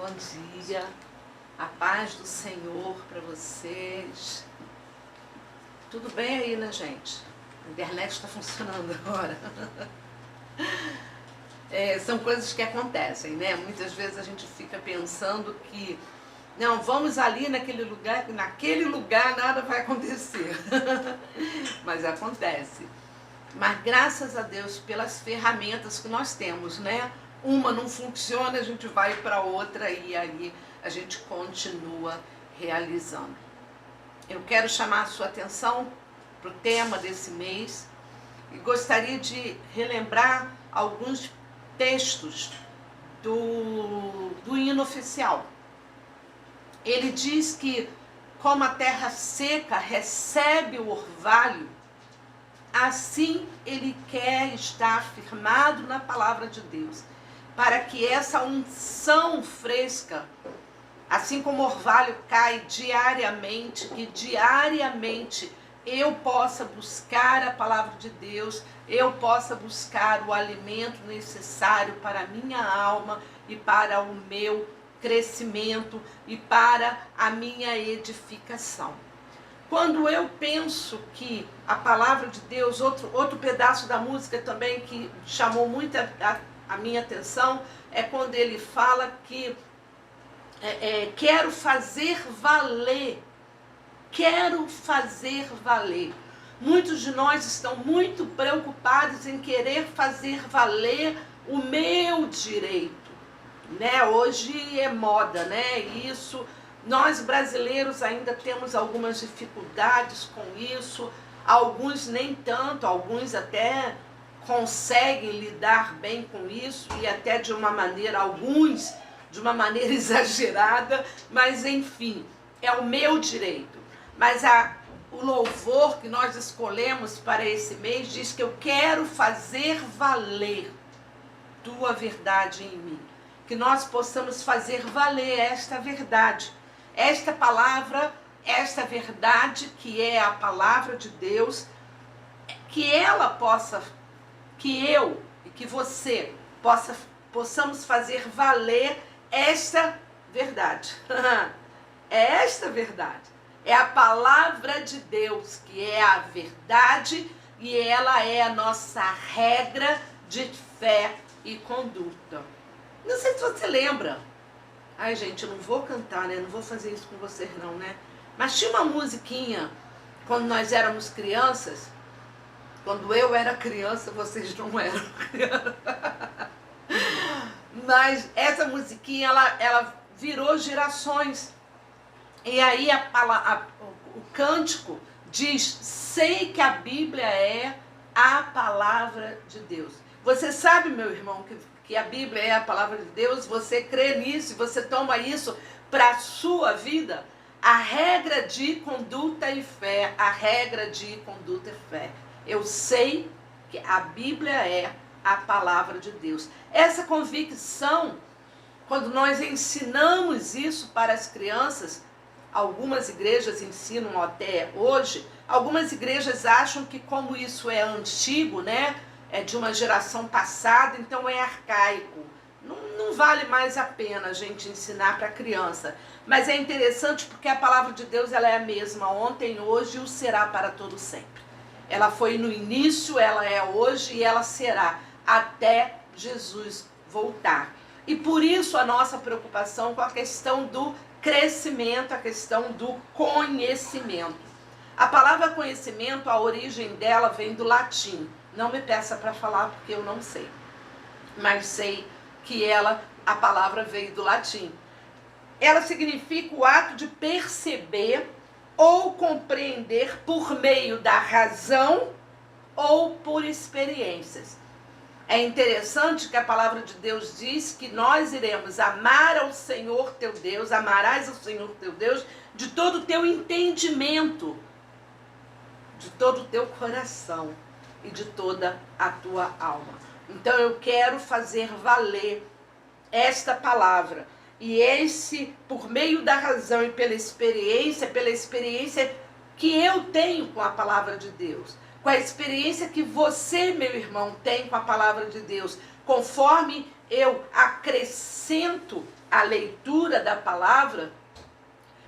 Bom dia, a paz do Senhor para vocês. Tudo bem aí, né, gente? A internet está funcionando agora. São coisas que acontecem, né? Muitas vezes a gente fica pensando que não, vamos ali naquele lugar nada vai acontecer. Mas acontece. Mas graças a Deus pelas ferramentas que nós temos, né? Uma não funciona, a gente vai para outra e aí a gente continua realizando. Eu quero chamar a sua atenção para o tema desse mês e gostaria de relembrar alguns textos do hino oficial. Ele diz que como a terra seca recebe o orvalho, assim ele quer estar firmado na palavra de Deus, para que essa unção fresca, assim como o orvalho cai diariamente, que diariamente eu possa buscar a palavra de Deus, eu possa buscar o alimento necessário para a minha alma e para o meu crescimento e para a minha edificação. Quando eu penso que a palavra de Deus, outro pedaço da música também que chamou muito a minha atenção, é quando ele fala que quero fazer valer. Muitos de nós estão muito preocupados em querer fazer valer o meu direito, né? Hoje é moda, né? Isso, nós brasileiros ainda temos algumas dificuldades com isso, alguns nem tanto, alguns até conseguem lidar bem com isso e até de uma maneira, alguns de uma maneira exagerada, mas enfim, é o meu direito. Mas o louvor que nós escolhemos para esse mês diz que eu quero fazer valer tua verdade em mim. Que nós possamos fazer valer esta verdade, esta palavra, esta verdade que é a palavra de Deus, que ela possa, que eu e que você possamos fazer valer esta verdade. É esta verdade. É a palavra de Deus, que é a verdade, e ela é a nossa regra de fé e conduta. Não sei se você lembra. Ai, gente, eu não vou cantar, né? Não vou fazer isso com vocês não, né? Mas tinha uma musiquinha, quando nós éramos crianças. Quando eu era criança, vocês não eram criança. Mas essa musiquinha, ela virou gerações. E aí o cântico diz, sei que a Bíblia é a palavra de Deus. Você sabe, meu irmão, que a Bíblia é a palavra de Deus? Você crê nisso, você toma isso para a sua vida? A regra de conduta e fé, a regra de conduta e fé. Eu sei que a Bíblia é a palavra de Deus. Essa convicção, quando nós ensinamos isso para as crianças, algumas igrejas ensinam até hoje, algumas igrejas acham que como isso é antigo, né, é de uma geração passada, então é arcaico. Não vale mais a pena a gente ensinar para a criança. Mas é interessante porque a palavra de Deus ela é a mesma ontem, hoje e o será para todo sempre. Ela foi no início, ela é hoje e ela será até Jesus voltar. E por isso a nossa preocupação com a questão do crescimento, a questão do conhecimento. A palavra conhecimento, a origem dela vem do latim. Não me peça para falar porque eu não sei. Mas sei que a palavra veio do latim. Ela significa o ato de perceber ou compreender por meio da razão ou por experiências. É interessante que a palavra de Deus diz que nós iremos amar ao Senhor teu Deus, amarás ao Senhor teu Deus de todo o teu entendimento, de todo o teu coração e de toda a tua alma. Então eu quero fazer valer esta palavra. E por meio da razão e pela experiência que eu tenho com a palavra de Deus. com a experiência que você, meu irmão, tem com a palavra de Deus. Conforme eu acrescento a leitura da palavra,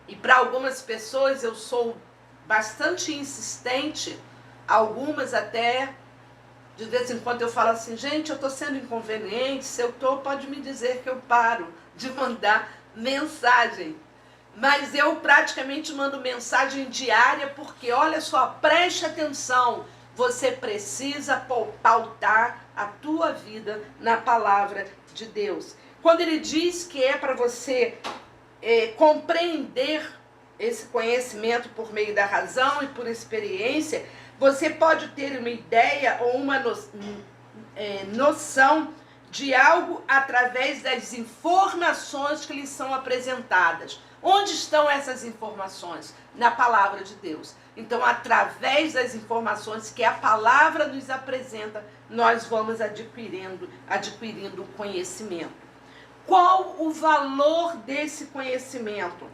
e para algumas pessoas eu sou bastante insistente, algumas até, de vez em quando eu falo assim, gente, eu estou sendo inconveniente, se eu estou, pode me dizer que eu paro de mandar mensagem. Mas eu praticamente mando mensagem diária, porque olha só, preste atenção, você precisa pautar a tua vida na palavra de Deus. Quando ele diz que é para você compreender esse conhecimento por meio da razão e por experiência, você pode ter uma ideia ou uma noção de algo através das informações que lhe são apresentadas. Onde estão essas informações? Na palavra de Deus. Então, através das informações que a palavra nos apresenta, nós vamos adquirindo conhecimento. Qual o valor desse conhecimento?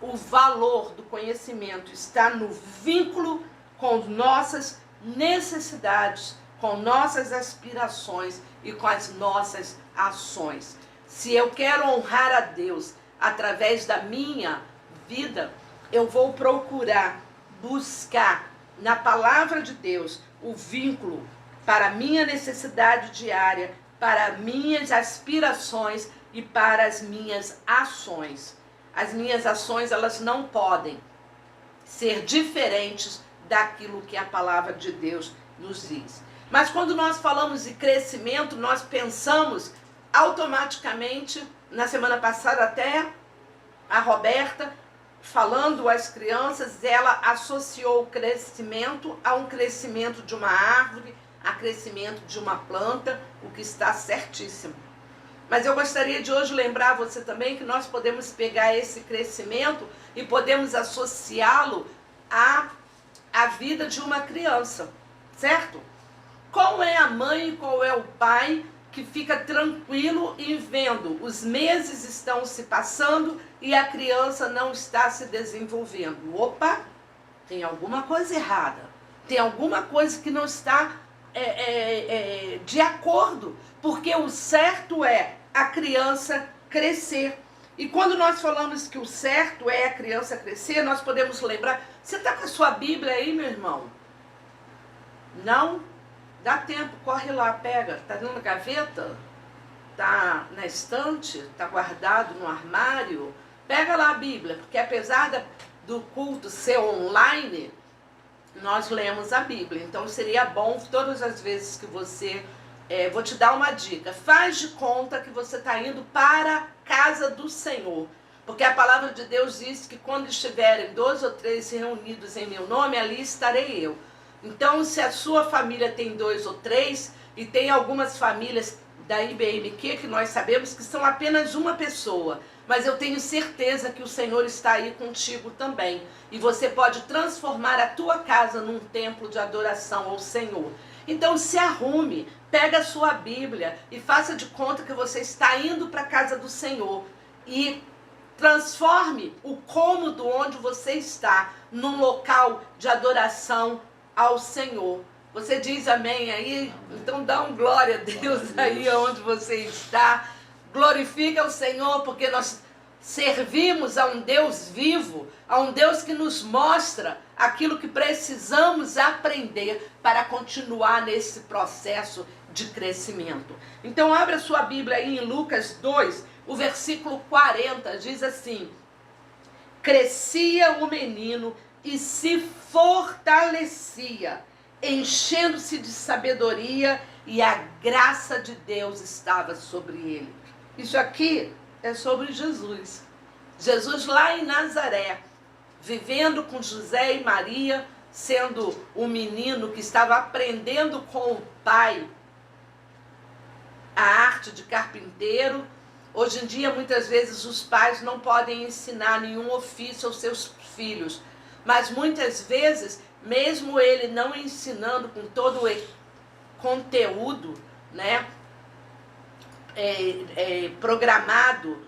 O valor do conhecimento está no vínculo com nossas necessidades, com nossas aspirações e com as nossas ações. Se eu quero honrar a Deus através da minha vida, eu vou procurar buscar na palavra de Deus o vínculo para a minha necessidade diária, para minhas aspirações e para as minhas ações. As minhas ações, elas não podem ser diferentes daquilo que a palavra de Deus nos diz. Mas quando nós falamos de crescimento, nós pensamos automaticamente, na semana passada até, a Roberta, falando às crianças, ela associou o crescimento a um crescimento de uma árvore, a crescimento de uma planta, o que está certíssimo. Mas eu gostaria de hoje lembrar você também que nós podemos pegar esse crescimento e podemos associá-lo à vida de uma criança, certo? Qual é a mãe e qual é o pai que fica tranquilo em vendo os meses estão se passando e a criança não está se desenvolvendo? Opa, tem alguma coisa errada, tem alguma coisa que não está de acordo, porque o certo é a criança crescer. E quando nós falamos que o certo é a criança crescer, nós podemos lembrar, você está com a sua Bíblia aí, meu irmão? Não? Dá tempo, corre lá, pega. Está na gaveta? Está na estante? Está guardado no armário? Pega lá a Bíblia, porque apesar do culto ser online, nós lemos a Bíblia. Então seria bom, todas as vezes que você... vou te dar uma dica. Faz de conta que você está indo para a casa do Senhor. Porque a palavra de Deus diz que quando estiverem 2 ou 3 reunidos em meu nome, ali estarei eu. Então, se a sua família tem 2 ou 3, e tem algumas famílias da IBMQ que nós sabemos que são apenas uma pessoa, mas eu tenho certeza que o Senhor está aí contigo também. E você pode transformar a tua casa num templo de adoração ao Senhor. Então se arrume, pega a sua Bíblia e faça de conta que você está indo para a casa do Senhor. E transforme o cômodo onde você está num local de adoração ao Senhor. Você diz amém aí? Então dá um glória a Deus aí onde você está. Glorifica o Senhor, porque nós servimos a um Deus vivo, a um Deus que nos mostra aquilo que precisamos aprender para continuar nesse processo de crescimento. Então abra sua Bíblia aí em Lucas 2, o versículo 40, diz assim: crescia o menino e se fortalecia, enchendo-se de sabedoria, e a graça de Deus estava sobre ele. Isso aqui é sobre Jesus. Jesus lá em Nazaré, vivendo com José e Maria, sendo um menino que estava aprendendo com o pai a arte de carpinteiro. Hoje em dia, muitas vezes, os pais não podem ensinar nenhum ofício aos seus filhos. Mas muitas vezes, mesmo ele não ensinando com todo o conteúdo, né, programado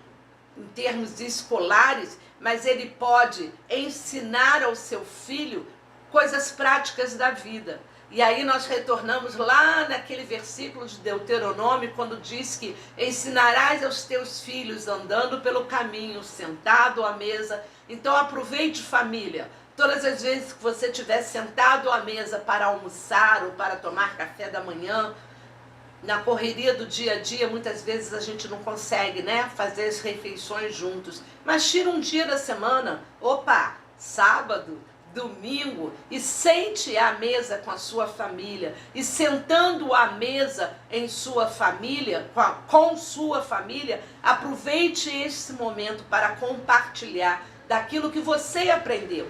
em termos escolares, mas ele pode ensinar ao seu filho coisas práticas da vida. E aí nós retornamos lá naquele versículo de Deuteronômio, quando diz que ensinarás aos teus filhos andando pelo caminho, sentado à mesa. Então aproveite, família, todas as vezes que você estiver sentado à mesa para almoçar ou para tomar café da manhã, na correria do dia a dia, muitas vezes a gente não consegue, né, fazer as refeições juntos. Mas tira um dia da semana, sábado, domingo, e sente à mesa com a sua família. E sentando à mesa em sua família, com sua família, aproveite esse momento para compartilhar daquilo que você aprendeu.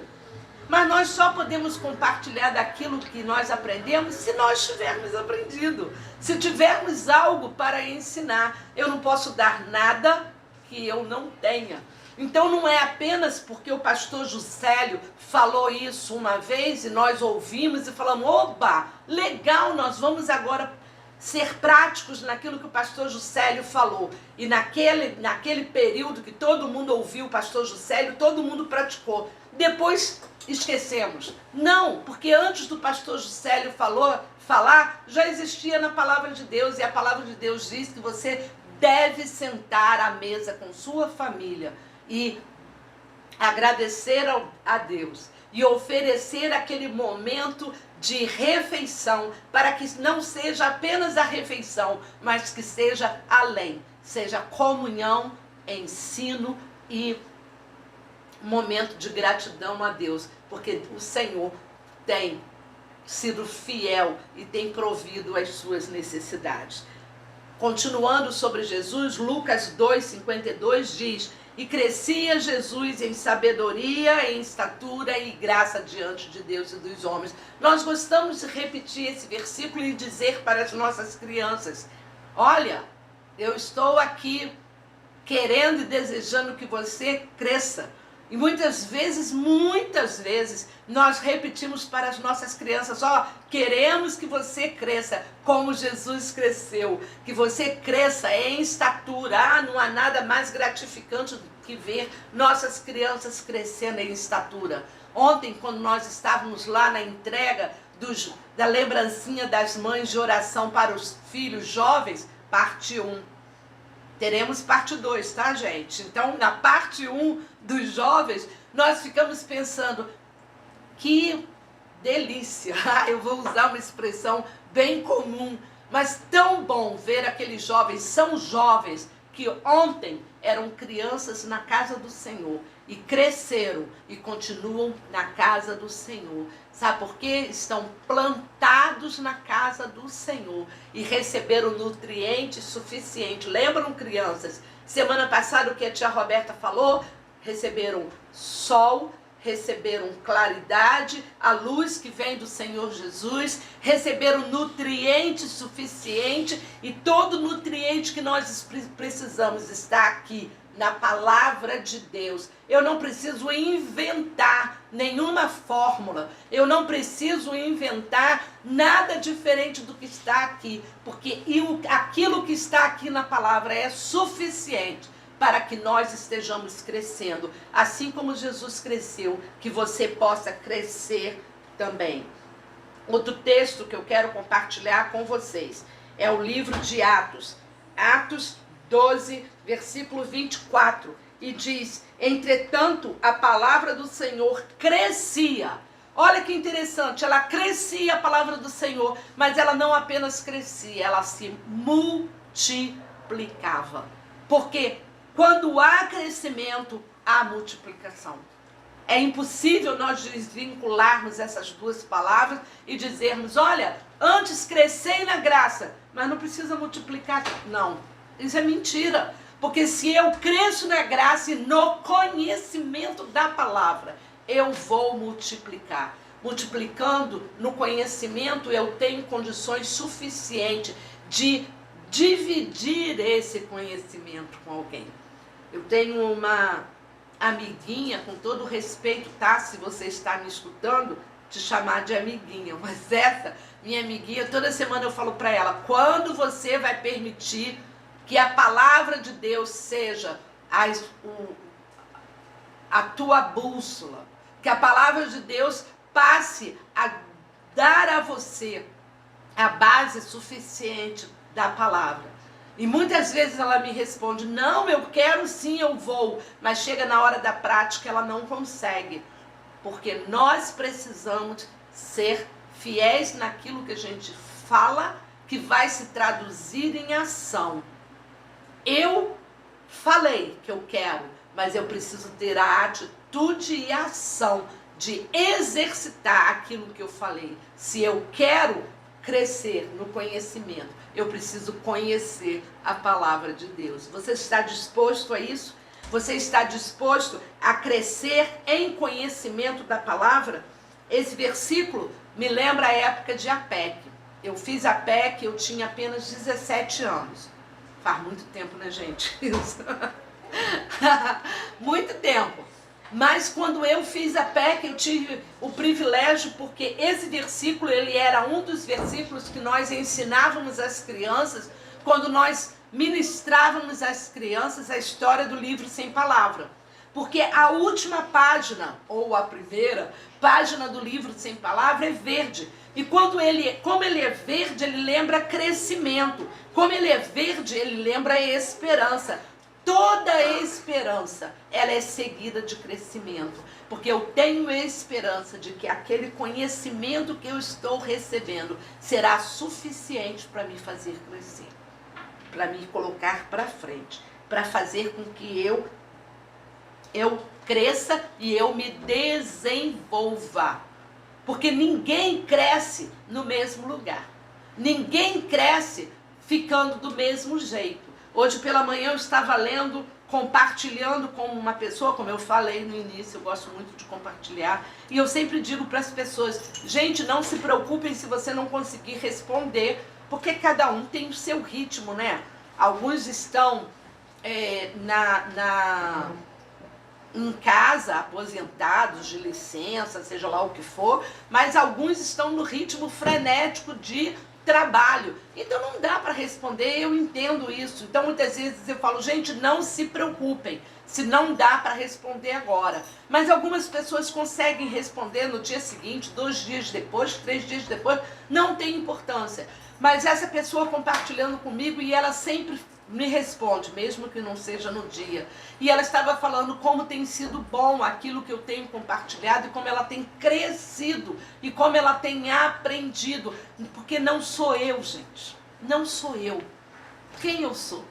Mas nós só podemos compartilhar daquilo que nós aprendemos se nós tivermos aprendido. Se tivermos algo para ensinar. Eu não posso dar nada que eu não tenha. Então não é apenas porque o pastor Juscelio falou isso uma vez e nós ouvimos e falamos, oba, legal, nós vamos agora ser práticos naquilo que o pastor Juscelio falou. E naquele período que todo mundo ouviu o pastor Juscelio, todo mundo praticou. Depois esquecemos. Não, porque antes do pastor Juscelio falar, já existia na palavra de Deus. E a palavra de Deus diz que você deve sentar à mesa com sua família e agradecer a Deus. E oferecer aquele momento de refeição, para que não seja apenas a refeição, mas que seja além. Seja comunhão, ensino e momento de gratidão a Deus, porque o Senhor tem sido fiel e tem provido as suas necessidades. Continuando sobre Jesus, Lucas 2:52 diz: e crescia Jesus em sabedoria, em estatura e graça diante de Deus e dos homens. Nós gostamos de repetir esse versículo e dizer para as nossas crianças: olha, eu estou aqui querendo e desejando que você cresça. E muitas vezes, nós repetimos para as nossas crianças, queremos que você cresça como Jesus cresceu, que você cresça em estatura. Não há nada mais gratificante do que ver nossas crianças crescendo em estatura. Ontem, quando nós estávamos lá na entrega da lembrancinha das mães de oração para os filhos jovens, parte 1. Teremos parte 2, tá, gente? Então, na parte 1 dos jovens, nós ficamos pensando, que delícia. Eu vou usar uma expressão bem comum, mas tão bom ver aqueles jovens. São jovens que ontem eram crianças na casa do Senhor e cresceram e continuam na casa do Senhor. Sabe por quê? Estão plantados na casa do Senhor e receberam nutrientes suficientes. Lembram, crianças? Semana passada o que a tia Roberta falou? Receberam sol, receberam claridade, a luz que vem do Senhor Jesus, receberam nutriente suficiente, e todo nutriente que nós precisamos está aqui na palavra de Deus. Eu não preciso inventar nenhuma fórmula, eu não preciso inventar nada diferente do que está aqui, porque aquilo que está aqui na palavra é suficiente para que nós estejamos crescendo, assim como Jesus cresceu, que você possa crescer também. Outro texto que eu quero compartilhar com vocês é o livro de Atos, Atos 12, versículo 24, e diz: entretanto, a palavra do Senhor crescia. Olha que interessante, ela crescia, a palavra do Senhor, mas ela não apenas crescia, ela se multiplicava. Porque quando há crescimento, há multiplicação. É impossível nós desvincularmos essas duas palavras e dizermos, olha, antes crescei na graça, mas não precisa multiplicar. Não, isso é mentira. Porque se eu cresço na graça e no conhecimento da palavra, eu vou multiplicar. Multiplicando no conhecimento, eu tenho condições suficientes de dividir esse conhecimento com alguém. Eu tenho uma amiguinha, com todo respeito, tá? Se você está me escutando, te chamar de amiguinha. Mas essa minha amiguinha, toda semana eu falo para ela, quando você vai permitir que a palavra de Deus seja a tua bússola, que a palavra de Deus passe a dar a você a base suficiente da palavra. E muitas vezes ela me responde, não, eu quero sim, eu vou. Mas chega na hora da prática, ela não consegue. Porque nós precisamos ser fiéis naquilo que a gente fala, que vai se traduzir em ação. Eu falei que eu quero, mas eu preciso ter a atitude e a ação de exercitar aquilo que eu falei. Se eu quero crescer no conhecimento, eu preciso conhecer a palavra de Deus. Você está disposto a isso? Você está disposto a crescer em conhecimento da palavra? Esse versículo me lembra a época de APEC. Eu fiz APEC, eu tinha apenas 17 anos. Faz muito tempo, né, gente? Isso. Muito tempo. Mas quando eu fiz APEC, eu tive o privilégio, porque esse versículo, ele era um dos versículos que nós ensinávamos às crianças, quando nós ministrávamos às crianças a história do livro Sem Palavra. Porque a última página, ou a primeira página do livro Sem Palavra é verde. E como ele é verde, ele lembra crescimento. Como ele é verde, ele lembra esperança. Toda esperança, ela é seguida de crescimento. Porque eu tenho esperança de que aquele conhecimento que eu estou recebendo será suficiente para me fazer crescer. Para me colocar para frente. Para fazer com que eu cresça e eu me desenvolva. Porque ninguém cresce no mesmo lugar. Ninguém cresce ficando do mesmo jeito. Hoje pela manhã eu estava lendo, compartilhando com uma pessoa, como eu falei no início, eu gosto muito de compartilhar. E eu sempre digo para as pessoas, gente, não se preocupem se você não conseguir responder, porque cada um tem o seu ritmo, né? Alguns estão em casa, aposentados, de licença, seja lá o que for, mas alguns estão no ritmo frenético de trabalho. Então não dá para responder, eu entendo isso. Então muitas vezes eu falo, gente, não se preocupem, se não dá para responder agora. Mas algumas pessoas conseguem responder no dia seguinte, 2 dias depois, 3 dias depois, não tem importância. Mas essa pessoa compartilhando comigo e ela sempre me responde, mesmo que não seja no dia. E ela estava falando como tem sido bom aquilo que eu tenho compartilhado e como ela tem crescido e como ela tem aprendido. Porque não sou eu, gente. Não sou eu. Quem eu sou?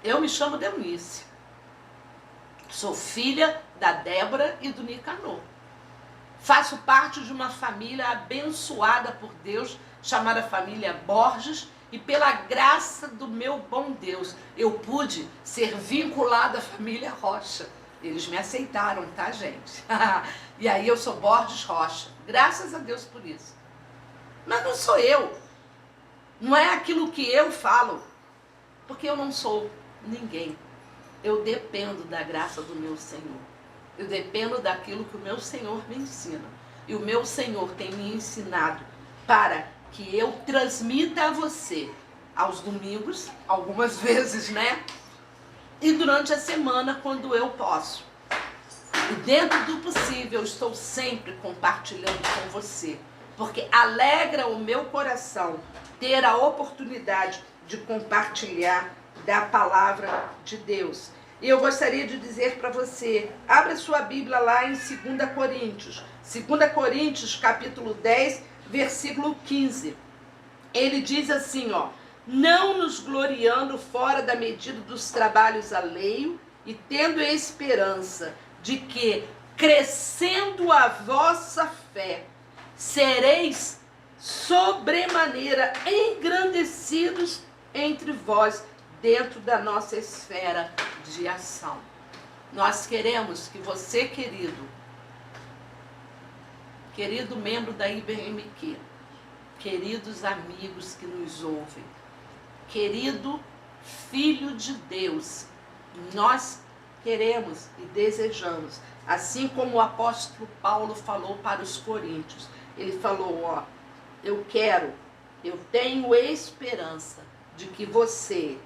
Eu me chamo Deunice. Sou filha da Débora e do Nicanor. Faço parte de uma família abençoada por Deus, chamada família Borges, e pela graça do meu bom Deus, eu pude ser vinculada à família Rocha. Eles me aceitaram, tá, gente? E aí eu sou Borges Rocha. Graças a Deus por isso. Mas não sou eu. Não é aquilo que eu falo. Porque eu não sou ninguém. Eu dependo da graça do meu Senhor. Eu dependo daquilo que o meu Senhor me ensina. E o meu Senhor tem me ensinado para que eu transmita a você aos domingos, algumas vezes, né? E durante a semana, quando eu posso. E dentro do possível, eu estou sempre compartilhando com você. Porque alegra o meu coração ter a oportunidade de compartilhar da palavra de Deus. E eu gostaria de dizer para você, abra sua Bíblia lá em 2 Coríntios. 2 Coríntios, capítulo 10, versículo 15. Ele diz assim, ó: não nos gloriando fora da medida dos trabalhos alheios e tendo a esperança de que, crescendo a vossa fé, sereis sobremaneira engrandecidos entre vós, dentro da nossa esfera de ação. Nós queremos que você, querido membro da IBMQ, queridos amigos que nos ouvem, querido filho de Deus, nós queremos e desejamos, assim como o apóstolo Paulo falou para os coríntios, ele falou, ó, eu tenho esperança de que você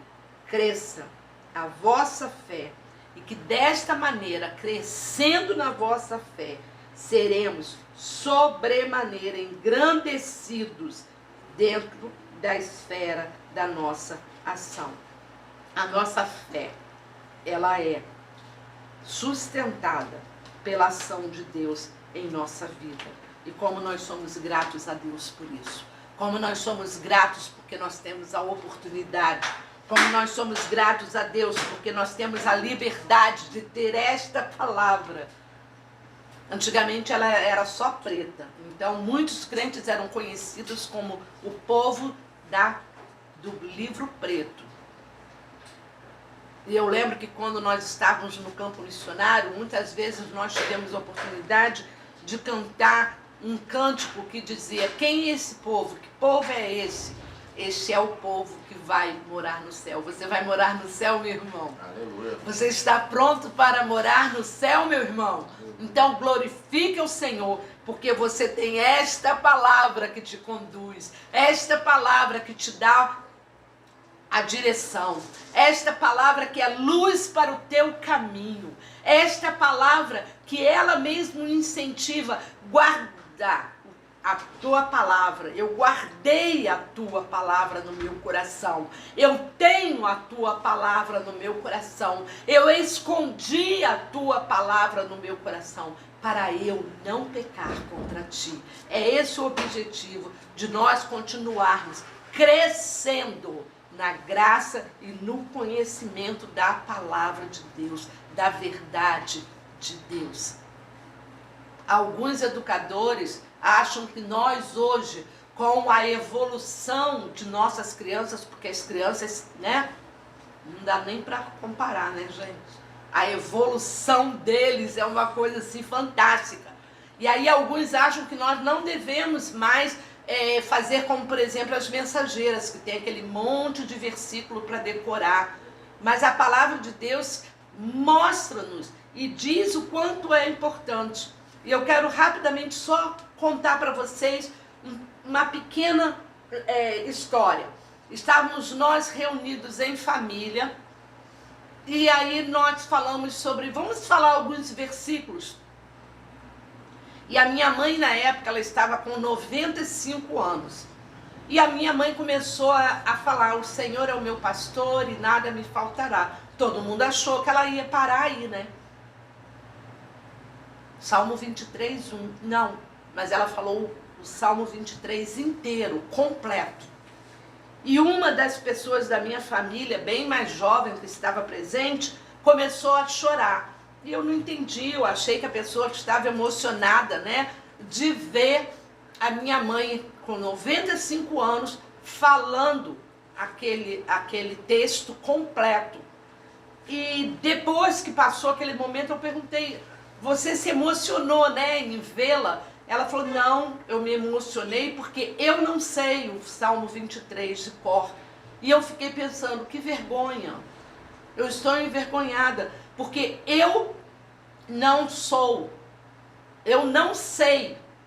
cresça a vossa fé e que desta maneira, crescendo na vossa fé, seremos sobremaneira engrandecidos dentro da esfera da nossa ação. A nossa fé, ela é sustentada pela ação de Deus em nossa vida. E como nós somos gratos a Deus por isso. Como nós somos gratos porque nós temos a oportunidade. Como nós somos gratos a Deus porque nós temos a liberdade de ter esta palavra. Antigamente ela era só preta. Então muitos crentes eram conhecidos como o povo do livro preto. E eu lembro que quando nós estávamos no campo missionário, muitas vezes nós tivemos a oportunidade de cantar um cântico que dizia: quem é esse povo? Que povo é esse? Este é o povo que vai morar no céu. Você vai morar no céu, meu irmão? Aleluia. Você está pronto para morar no céu, meu irmão? Então glorifique o Senhor, porque você tem esta palavra que te conduz, esta palavra que te dá a direção, esta palavra que é luz para o teu caminho, esta palavra que ela mesmo incentiva: guarda a tua palavra. Eu guardei a tua palavra no meu coração, eu tenho a tua palavra no meu coração, eu escondi a tua palavra no meu coração, para eu não pecar contra ti. É esse o objetivo de nós continuarmos crescendo na graça e no conhecimento da palavra de Deus, da verdade de Deus. Alguns educadores acham que nós hoje, com a evolução de nossas crianças, porque as crianças, né, não dá nem para comparar, né, gente? A evolução deles é uma coisa assim fantástica. E aí alguns acham que nós não devemos mais fazer como, por exemplo, as mensageiras, que tem aquele monte de versículo para decorar. Mas a palavra de Deus mostra-nos e diz o quanto é importante. E eu quero rapidamente só contar para vocês uma pequena história. Estávamos nós reunidos em família, e aí nós falamos sobre, vamos falar alguns versículos. E a minha mãe, na época, ela estava com 95 anos. E a minha mãe começou a falar: o Senhor é o meu pastor e nada me faltará. Todo mundo achou que ela ia parar aí, né? Salmo 23, 1. Não, mas ela falou o Salmo 23 inteiro, completo. E uma das pessoas da minha família, bem mais jovem, que estava presente, começou a chorar. E eu não entendi, eu achei que a pessoa estava emocionada, né, de ver a minha mãe com 95 anos falando aquele texto completo. E depois que passou aquele momento, eu perguntei: você se emocionou, né, em vê-la? Ela falou: não, eu me emocionei porque eu não sei o Salmo 23 de cor. E eu fiquei pensando: que vergonha, eu estou envergonhada, porque eu não sei,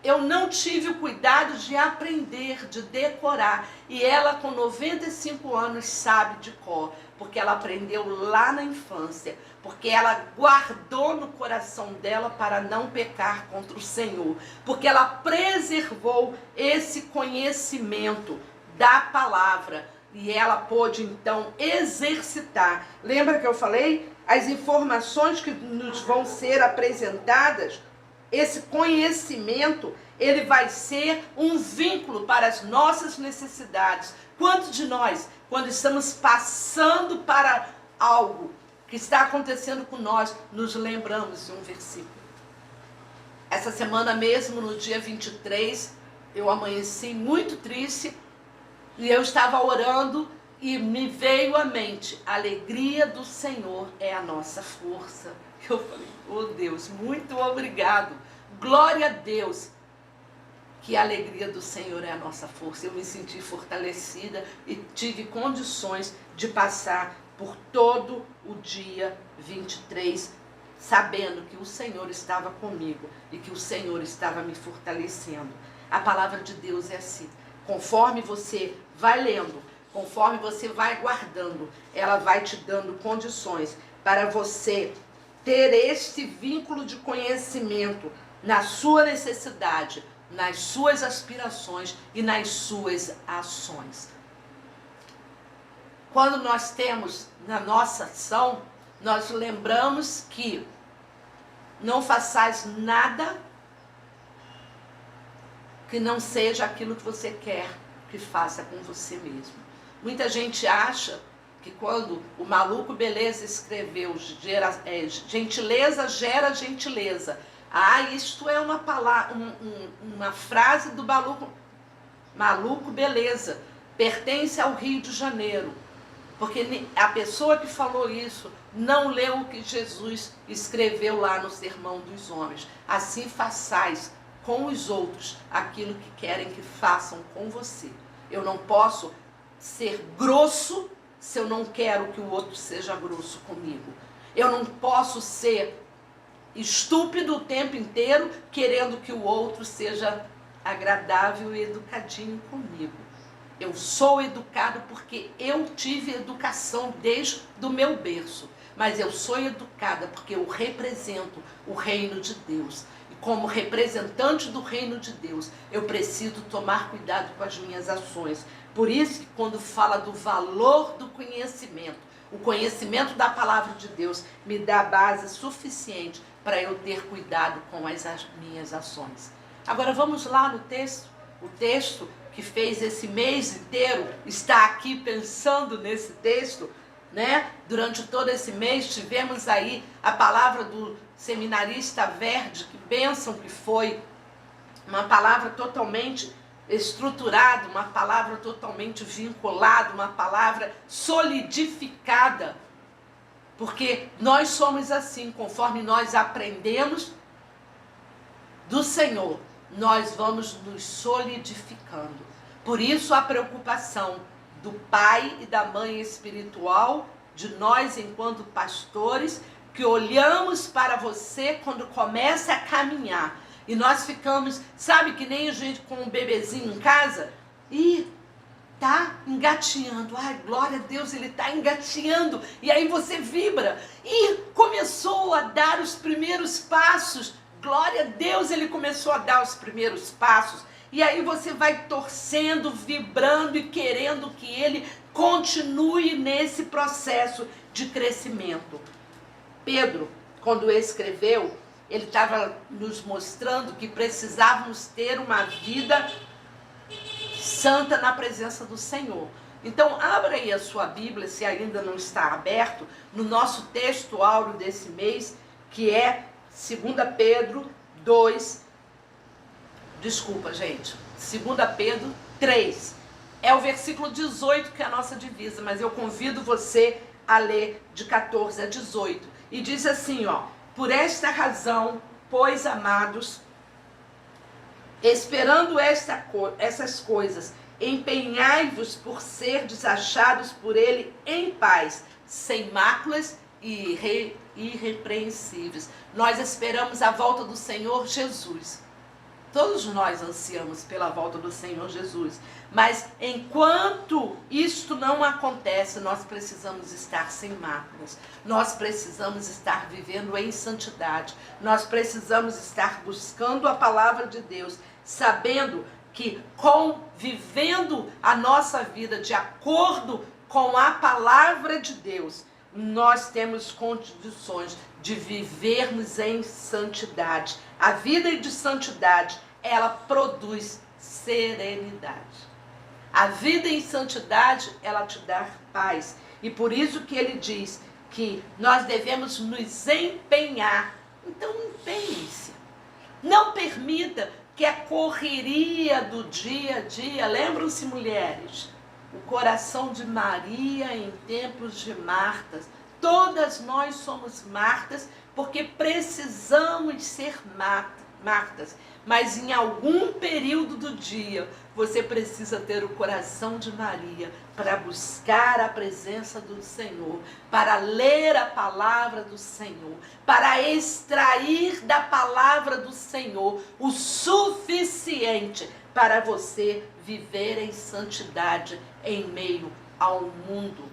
eu não tive o cuidado de aprender, de decorar. E ela, com 95 anos, sabe de cor, porque ela aprendeu lá na infância, porque ela guardou no coração dela para não pecar contra o Senhor, porque ela preservou esse conhecimento da palavra, e ela pôde então exercitar. Lembra que eu falei? As informações que nos vão ser apresentadas, esse conhecimento, ele vai ser um vínculo para as nossas necessidades. Quantos de nós, quando estamos passando para algo que está acontecendo com nós, nos lembramos de um versículo? Essa semana mesmo, no dia 23, eu amanheci muito triste, e eu estava orando e me veio à mente: a alegria do Senhor é a nossa força. Eu falei: oh Deus, muito obrigado, glória a Deus, que a alegria do Senhor é a nossa força. Eu me senti fortalecida e tive condições de passar por todo o dia 23, sabendo que o Senhor estava comigo e que o Senhor estava me fortalecendo. A palavra de Deus é assim: conforme você vai lendo, conforme você vai guardando, ela vai te dando condições para você ter este vínculo de conhecimento na sua necessidade, nas suas aspirações e nas suas ações. Quando nós temos na nossa ação, nós lembramos que não façais nada que não seja aquilo que você quer que faça com você mesmo. Muita gente acha que quando o Maluco Beleza escreveu gentileza gera gentileza, isto é uma palavra, uma frase do Maluco Beleza, pertence ao Rio de Janeiro, porque a pessoa que falou isso não leu o que Jesus escreveu lá no Sermão dos Homens. Assim façais com os outros aquilo que querem que façam com você. Eu não posso ser grosso se eu não quero que o outro seja grosso comigo. Eu não posso ser estúpido o tempo inteiro querendo que o outro seja agradável e educadinho comigo. Eu sou educado porque eu tive educação desde o meu berço. Mas eu sou educada porque eu represento o reino de Deus. E como representante do reino de Deus, eu preciso tomar cuidado com as minhas ações. Por isso que quando fala do valor do conhecimento, o conhecimento da palavra de Deus me dá base suficiente para eu ter cuidado com as minhas ações. Agora vamos lá no texto. O texto que fez esse mês inteiro está aqui pensando nesse texto, né? Durante todo esse mês tivemos aí a palavra do seminarista Verde, que bênção que foi, uma palavra totalmente estruturada, uma palavra totalmente vinculada, uma palavra solidificada, porque nós somos assim, conforme nós aprendemos do Senhor, nós vamos nos solidificando. Por isso a preocupação do pai e da mãe espiritual, de nós enquanto pastores, que olhamos para você quando começa a caminhar. E nós ficamos, sabe, que nem a gente com um bebezinho em casa, e tá engatinhando. Ai, glória a Deus, ele tá engatinhando. E aí você vibra. E começou a dar os primeiros passos. Glória a Deus, ele começou a dar os primeiros passos. E aí você vai torcendo, vibrando e querendo que ele continue nesse processo de crescimento. Pedro, quando escreveu, ele estava nos mostrando que precisávamos ter uma vida santa na presença do Senhor. Então, abra aí a sua Bíblia, se ainda não está aberto, no nosso texto áureo desse mês, que é 2 Pedro 2, desculpa, gente, 2 Pedro 3. É o versículo 18 que é a nossa divisa, mas eu convido você a ler de 14 a 18. E diz assim, ó: por esta razão, pois, amados, esperando essas coisas, empenhai-vos por serdes achados por ele em paz, sem máculas e irrepreensíveis. Nós esperamos a volta do Senhor Jesus. Todos nós ansiamos pela volta do Senhor Jesus. Mas enquanto isto não acontece, nós precisamos estar sem máculas. Nós precisamos estar vivendo em santidade. Nós precisamos estar buscando a palavra de Deus, sabendo que vivendo a nossa vida de acordo com a palavra de Deus, nós temos condições de vivermos em santidade. A vida de santidade, ela produz serenidade. A vida em santidade, ela te dá paz. E por isso que ele diz que nós devemos nos empenhar. Então, empenhe-se. Não permita que a correria do dia a dia, lembram-se, mulheres, o coração de Maria em tempos de Martas. Todas nós somos Martas porque precisamos ser Martas. Mas em algum período do dia, você precisa ter o coração de Maria para buscar a presença do Senhor, para ler a palavra do Senhor, para extrair da palavra do Senhor o suficiente para você viver em santidade em meio ao mundo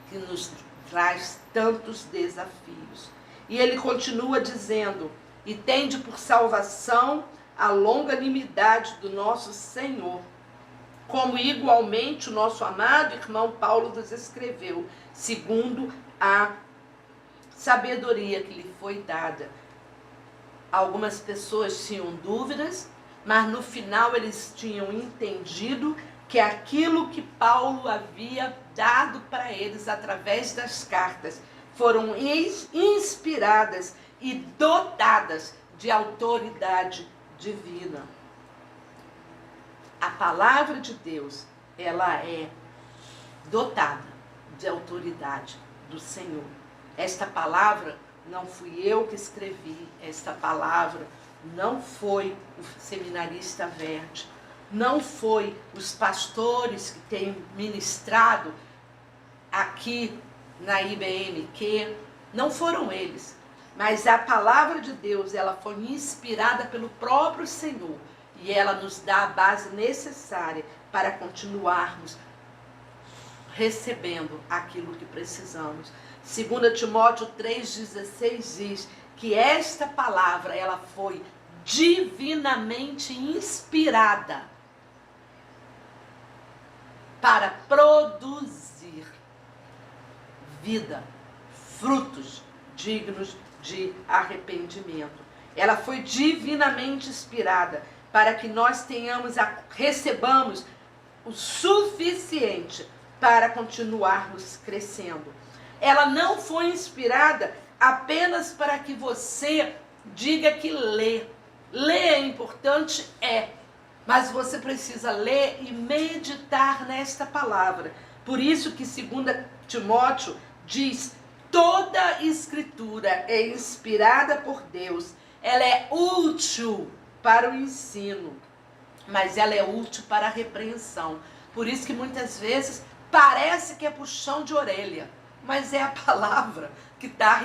que nos traz tantos desafios. E ele continua dizendo: e tende por salvação a longanimidade do nosso Senhor, como igualmente o nosso amado irmão Paulo nos escreveu, segundo a sabedoria que lhe foi dada. Algumas pessoas tinham dúvidas, mas no final eles tinham entendido que aquilo que Paulo havia dado para eles através das cartas foram inspiradas e dotadas de autoridade divina. A palavra de Deus, ela é dotada de autoridade do Senhor. Esta palavra não fui eu que escrevi, esta palavra não foi o seminarista Verde, não foi os pastores que têm ministrado aqui na IBMQ, não foram eles, mas a palavra de Deus, ela foi inspirada pelo próprio Senhor e ela nos dá a base necessária para continuarmos recebendo aquilo que precisamos. 2 Timóteo 3,16 diz que esta palavra, ela foi divinamente inspirada para produzir vida, frutos dignos de arrependimento. Ela foi divinamente inspirada para que nós recebamos o suficiente para continuarmos crescendo. Ela não foi inspirada apenas para que você diga que lê. Ler é importante, mas você precisa ler e meditar nesta palavra. Por isso que 2 Timóteo diz: toda escritura é inspirada por Deus, ela é útil para o ensino, mas ela é útil para a repreensão. Por isso que muitas vezes parece que é puxão de orelha, mas é a palavra que está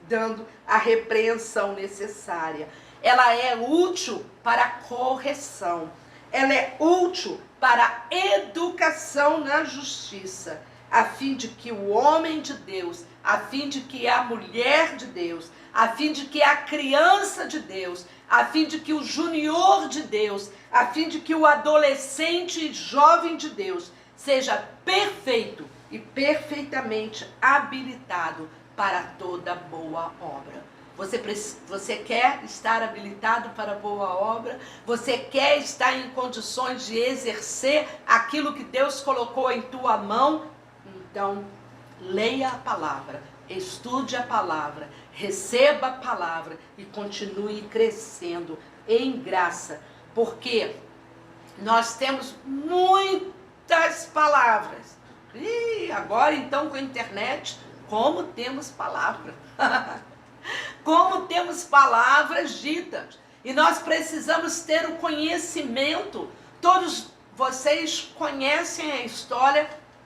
dando a repreensão necessária. Ela é útil para a correção, ela é útil para a educação na justiça, a fim de que o homem de Deus, a fim de que a mulher de Deus, a fim de que a criança de Deus, a fim de que o junior de Deus, a fim de que o adolescente e jovem de Deus seja perfeito e perfeitamente habilitado para toda boa obra. Você quer estar habilitado para boa obra? Você quer estar em condições de exercer aquilo que Deus colocou em tua mão? Então, leia a palavra, estude a palavra, receba a palavra e continue crescendo em graça, porque nós temos muitas palavras. E agora então com a internet, como temos palavra. Como temos palavras ditas. E nós precisamos ter o conhecimento. Todos vocês conhecem a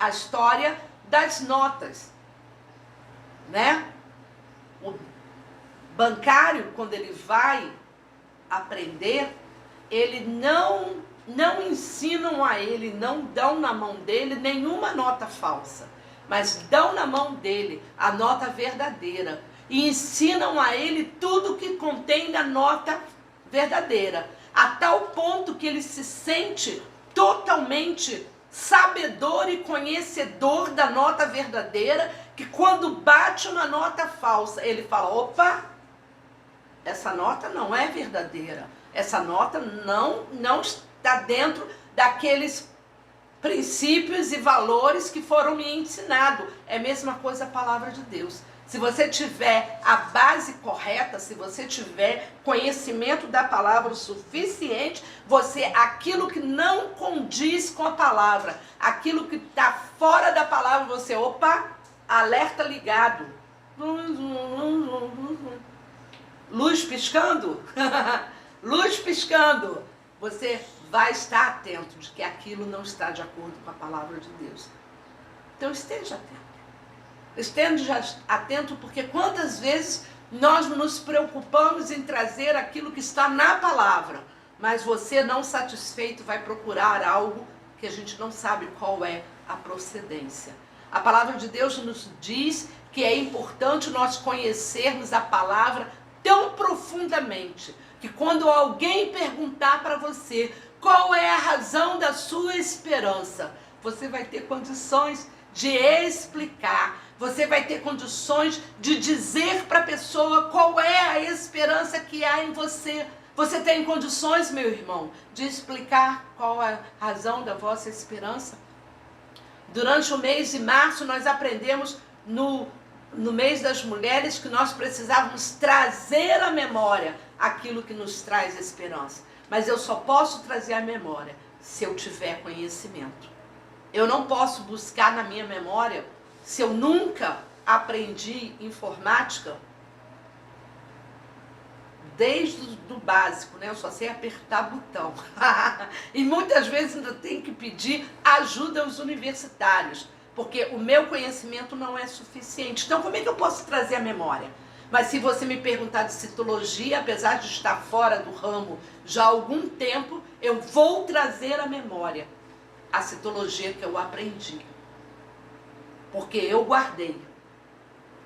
história das notas, né? O bancário, quando ele vai aprender, ele não ensinam a ele, não dão na mão dele nenhuma nota falsa, mas dão na mão dele a nota verdadeira e ensinam a ele tudo que contém da nota verdadeira, a tal ponto que ele se sente totalmente sabedor e conhecedor da nota verdadeira, que quando bate uma nota falsa, ele fala: opa, essa nota não é verdadeira, essa nota não está dentro daqueles princípios e valores que foram me ensinados. É a mesma coisa a palavra de Deus. Se você tiver a base correta, se você tiver conhecimento da palavra o suficiente, aquilo que não condiz com a palavra, aquilo que está fora da palavra, você, opa, alerta ligado. Luz piscando, luz piscando. Você vai estar atento de que aquilo não está de acordo com a palavra de Deus. Então esteja atento. Esteja atento, porque quantas vezes nós nos preocupamos em trazer aquilo que está na palavra, mas você, não satisfeito, vai procurar algo que a gente não sabe qual é a procedência. A palavra de Deus nos diz que é importante nós conhecermos a palavra tão profundamente que quando alguém perguntar para você qual é a razão da sua esperança, você vai ter condições de explicar, você vai ter condições de dizer para a pessoa qual é a esperança que há em você. Você tem condições, meu irmão, de explicar qual é a razão da vossa esperança? Durante o mês de março, nós aprendemos no mês das mulheres que nós precisávamos trazer à memória aquilo que nos traz esperança. Mas eu só posso trazer à memória se eu tiver conhecimento. Eu não posso buscar na minha memória se eu nunca aprendi informática desde o básico, né? Eu só sei apertar botão. E muitas vezes ainda tenho que pedir ajuda aos universitários, porque o meu conhecimento não é suficiente. Então, como é que eu posso trazer a memória? Mas se você me perguntar de citologia, apesar de estar fora do ramo já há algum tempo, eu vou trazer à memória a citologia que eu aprendi, porque eu guardei.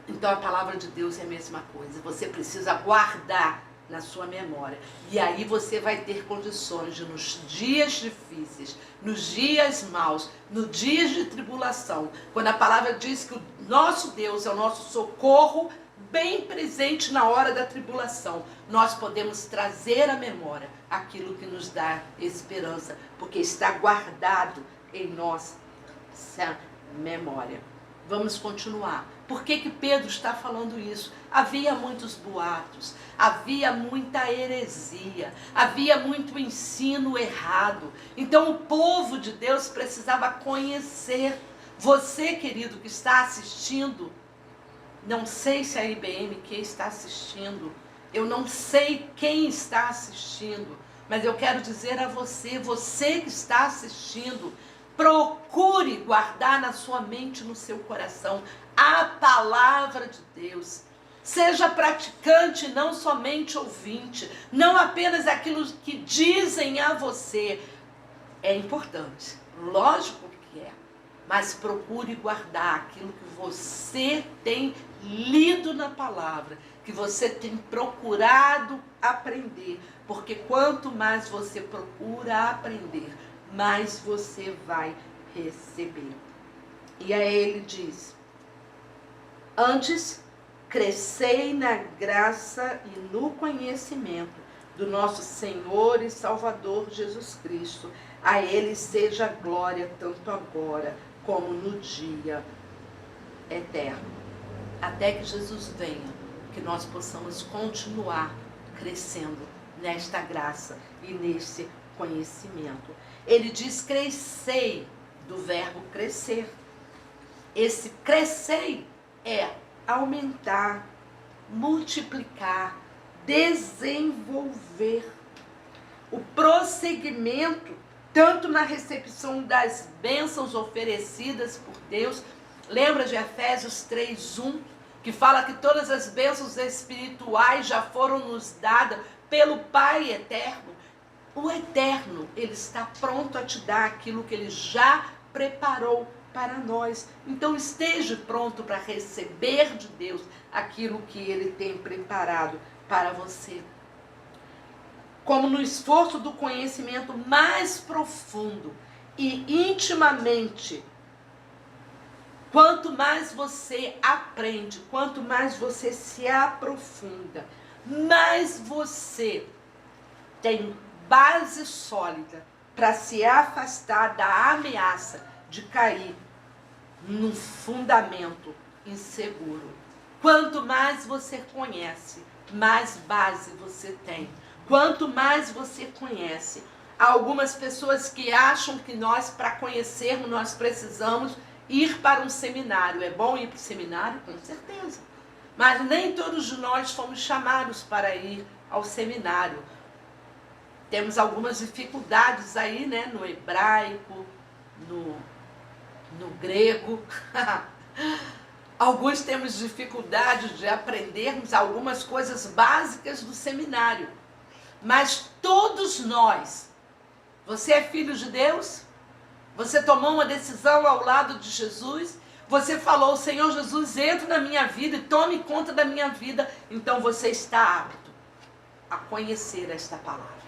Então a palavra de Deus é a mesma coisa. Você precisa guardar na sua memória. E aí você vai ter condições de, nos dias difíceis, nos dias maus, nos dias de tribulação, quando a palavra diz que o nosso Deus é o nosso socorro bem presente na hora da tribulação, nós podemos trazer à memória aquilo que nos dá esperança, porque está guardado em nossa memória. Vamos continuar. Por que Pedro está falando isso? Havia muitos boatos, havia muita heresia, havia muito ensino errado. Então o povo de Deus precisava conhecer. Você, querido, que está assistindo, não sei se a IBM que está assistindo, eu não sei quem está assistindo, mas eu quero dizer a você, você que está assistindo, procure guardar na sua mente, no seu coração, a palavra de Deus. Seja praticante, não somente ouvinte, não apenas aquilo que dizem a você. É importante, lógico que é, mas procure guardar aquilo que você tem lido na palavra, que você tem procurado aprender, porque quanto mais você procura aprender, mais você vai receber. E aí ele diz: antes, crescei na graça e no conhecimento do nosso Senhor e Salvador Jesus Cristo. A Ele seja a glória tanto agora como no dia eterno. Até que Jesus venha, que nós possamos continuar crescendo nesta graça e nesse conhecimento. Ele diz crescei, do verbo crescer. Esse crescer é aumentar, multiplicar, desenvolver. O prosseguimento, tanto na recepção das bênçãos oferecidas por Deus. Lembra de Efésios 3:1, que fala que todas as bênçãos espirituais já foram nos dadas pelo Pai eterno. O eterno, ele está pronto a te dar aquilo que ele já preparou para nós. Então esteja pronto para receber de Deus aquilo que ele tem preparado para você. Como no esforço do conhecimento mais profundo e intimamente, quanto mais você aprende, quanto mais você se aprofunda, mais você tem base sólida para se afastar da ameaça de cair num fundamento inseguro. Quanto mais você conhece, mais base você tem. Quanto mais você conhece, há algumas pessoas que acham que nós, para conhecermos, nós precisamos ir para um seminário. É bom ir para o seminário? Com certeza. Mas nem todos nós fomos chamados para ir ao seminário. Temos algumas dificuldades aí, né? No hebraico, no grego. Alguns temos dificuldade de aprendermos algumas coisas básicas do seminário. Mas todos nós, você é filho de Deus? Você tomou uma decisão ao lado de Jesus? Você falou, Senhor Jesus, entra na minha vida e tome conta da minha vida. Então você está apto a conhecer esta palavra.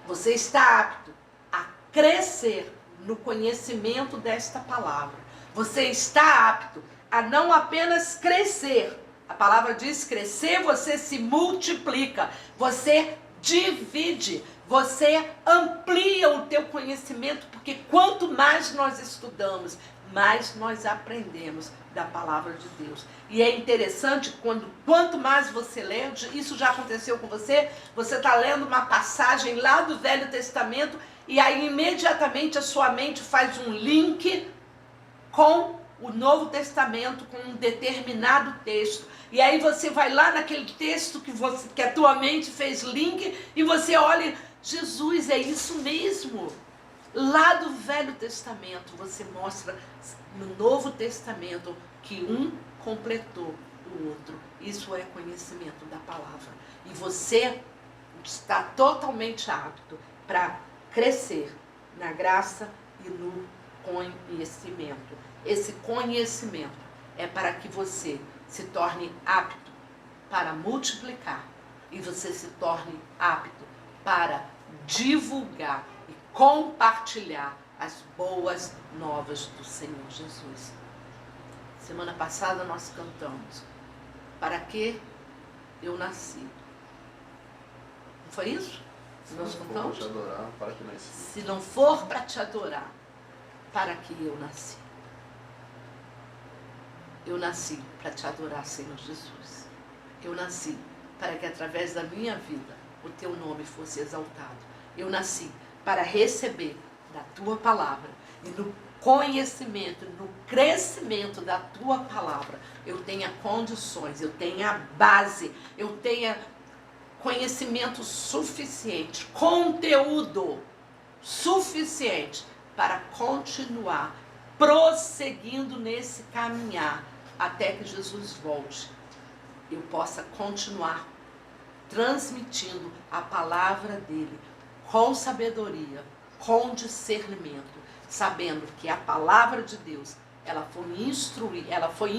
Você está apto a crescer no conhecimento desta palavra. Você está apto a não apenas crescer. A palavra diz crescer, você se multiplica, você divide, você amplia o teu conhecimento, porque quanto mais nós estudamos, mais nós aprendemos da palavra de Deus. E é interessante, quanto mais você lê, isso já aconteceu com você, você está lendo uma passagem lá do Velho Testamento, e aí imediatamente a sua mente faz um link com o Novo Testamento, com um determinado texto. E aí você vai lá naquele texto que a tua mente fez link, e você olha, Jesus, é isso mesmo. Lá do Velho Testamento, você mostra no Novo Testamento que um completou o outro. Isso é conhecimento da palavra. E você está totalmente apto para crescer na graça e no conhecimento. Esse conhecimento é para que você se torne apto para multiplicar e você se torne apto para divulgar e compartilhar as boas novas do Senhor Jesus. Semana passada nós cantamos, para que eu nasci. Não foi isso? Nós cantamos? Se não for para te adorar, para que nasci. Se não for para te adorar, para que eu nasci. Eu nasci para te adorar, Senhor Jesus. Eu nasci para que através da minha vida o teu nome fosse exaltado. Eu nasci para receber da tua palavra e no conhecimento, no crescimento da tua palavra, eu tenha condições, eu tenha base, eu tenha conhecimento suficiente, conteúdo suficiente para continuar prosseguindo nesse caminhar até que Jesus volte. Eu possa continuar transmitindo a palavra dele com sabedoria, com discernimento, sabendo que a palavra de Deus, ela foi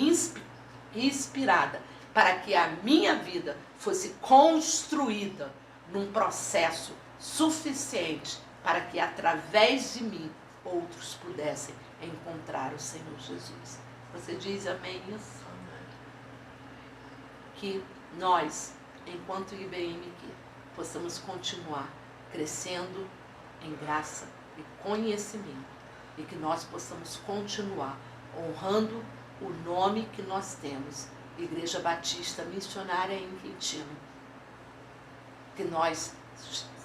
inspirada para que a minha vida fosse construída num processo suficiente para que através de mim outros pudessem encontrar o Senhor Jesus. Você diz amém isso? Que nós, enquanto IBM aqui, possamos continuar crescendo em graça e conhecimento e que nós possamos continuar honrando o nome que nós temos, Igreja Batista Missionária em Quintino. Que nós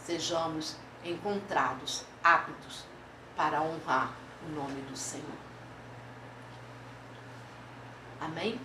sejamos encontrados aptos para honrar o nome do Senhor. Amém?